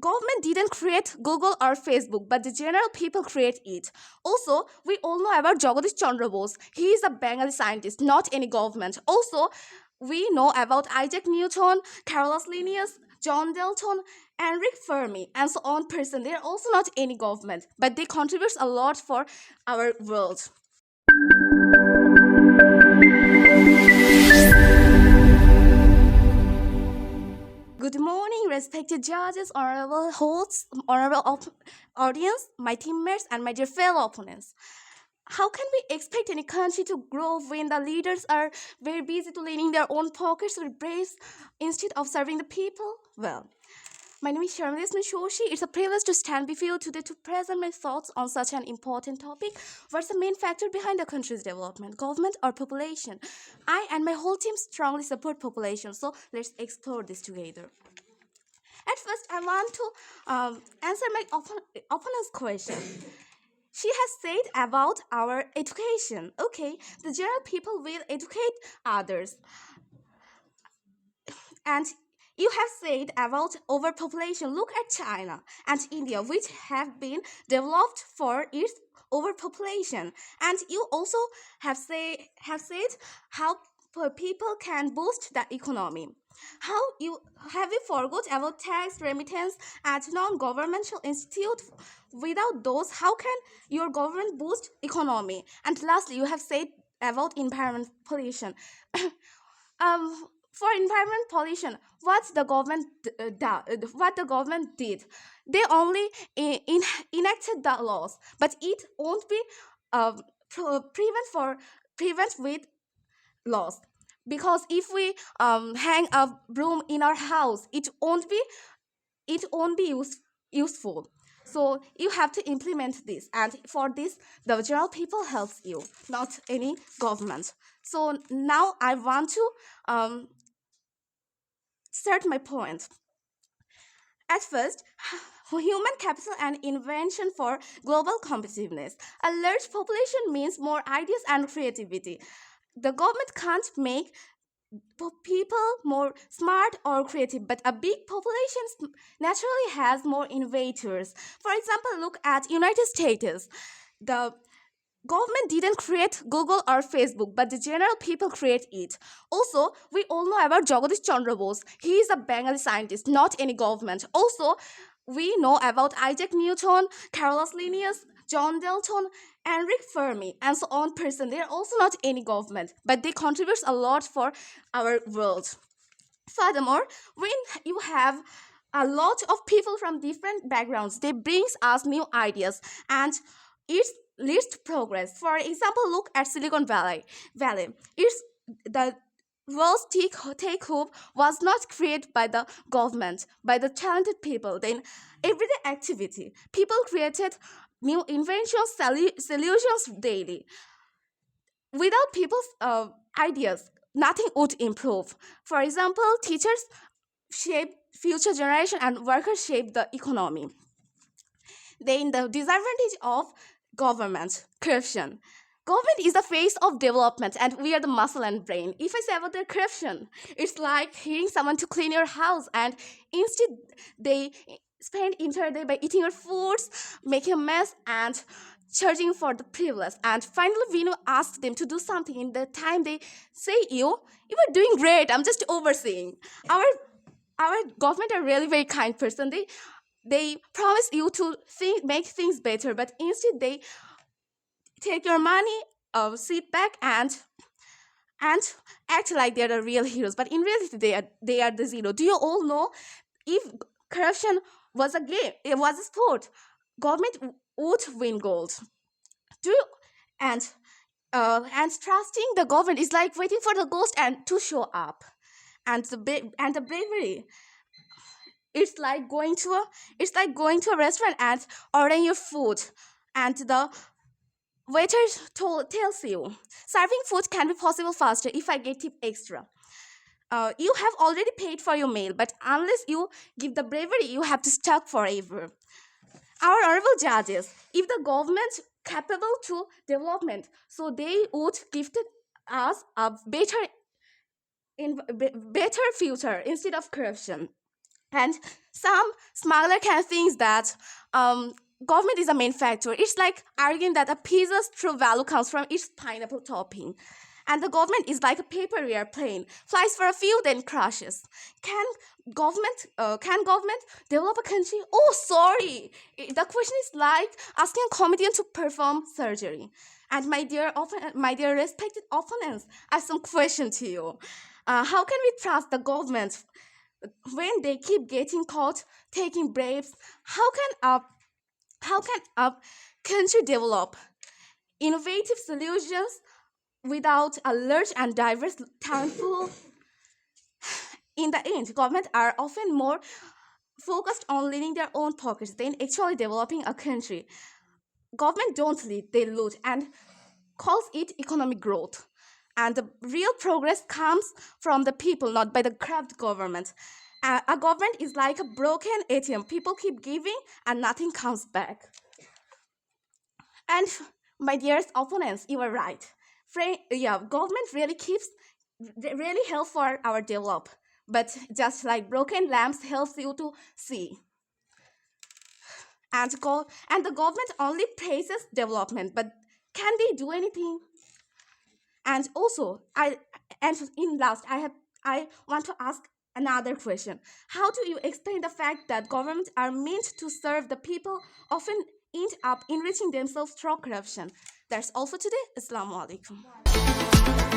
government didn't create Google or Facebook, but the general people create it. Also, we all know about Jagadish Chandra Bose. He is a Bengali scientist, not any government. Also, we know about Isaac Newton, Carolus Linnaeus, John Dalton, Enric Fermi, and so on person. They are also not any government, but they contribute a lot for our world. Good morning, respected judges, honorable hosts, honorable audience, my teammates, and my dear fellow opponents. How can we expect any country to grow when the leaders are very busy to lining their own pockets or brains instead of serving the people? Well, my name is Sharmila Shoshi. It's a privilege to stand before you today to present my thoughts on such an important topic. What's the main factor behind a country's development, government or population? I and my whole team strongly support population, so let's explore this together. At first, I want to answer my opponent's question. She has said about our education. Okay, the general people will educate others. And you have said about overpopulation. Look at China and India, which have been developed for its overpopulation. And you also have said how people can boost the economy. Have you forgot about tax remittance and non-governmental institute? Without those, how can your government boost economy? And lastly, you have said about environment pollution. For environment pollution, what the government did, they only enacted the laws, but it won't be prevent with laws, because if we hang a broom in our house, it won't be useful. So you have to implement this, and for this the general people helps you, not any government. So now I want to start my point. At first, human capital and invention for global competitiveness. A large population means more ideas and creativity. The government can't make people more smart or creative, but a big population naturally has more innovators. For example, look at United States. The government didn't create Google or Facebook, but the general people create it. Also, we all know about Jagadish Chandra Bose. He is a Bengali scientist, not any government. Also, we know about Isaac Newton, Carolus Linnaeus, John Dalton, Enric Fermi, and so on person. They are also not any government, but they contribute a lot for our world. Furthermore, when you have a lot of people from different backgrounds, they brings us new ideas, and it leads to progress. For example, look at Silicon Valley. It's the world's tech hub was not created by the government, by the talented people. Then everyday activity, people created new inventions, solutions daily. Without people's ideas, nothing would improve. For example, teachers shape future generation and workers shape the economy. Then the disadvantage of government, corruption. Government is the face of development, and we are the muscle and brain. If I say about the corruption, it's like hiring someone to clean your house, and instead they spend entire day by eating your foods, making a mess, and charging for the privilege. And finally, when you ask them to do something, in the time they say you are doing great, I'm just overseeing. Our government are really very kind person. They promise you to make things better, but instead they take your money, sit back and act like they're the real heroes. But in reality, they are the zero. Do you all know, if corruption was a game, it was a sport, government would win gold? Do you and trusting the government is like waiting for the ghost and to show up, and the bravery. It's like going to a restaurant and ordering your food, and the waiter tells you serving food can be possible faster if I get tip extra. You have already paid for your meal, but unless you give the bravery, you have to stuck forever. Our honorable judges, if the government capable to development, so they would gift us a better future instead of corruption. And some smuggler can think that government is the main factor. It's like arguing that a pizza's true value comes from its pineapple topping. And the government is like a paper airplane, flies for a few, then crashes. Can government develop a country? Oh, sorry. The question is like asking a comedian to perform surgery. And my dear respected opponents, I have some question to you. How can we trust the government when they keep getting caught taking bribes? How can a country develop innovative solutions without a large and diverse talent pool? In the end, governments are often more focused on leading their own pockets than actually developing a country. Government don't lead, they loot and calls it economic growth. And the real progress comes from the people, not by the corrupt government. A government is like a broken ATM. People keep giving and nothing comes back. And my dearest opponents, you are right. Government really help for our develop. But just like broken lamps helps you to see. And the government only praises development, but can they do anything? And also, I want to ask another question. How do you explain the fact that governments are meant to serve the people, often end up enriching themselves through corruption? That's all for today. Assalamu alaikum.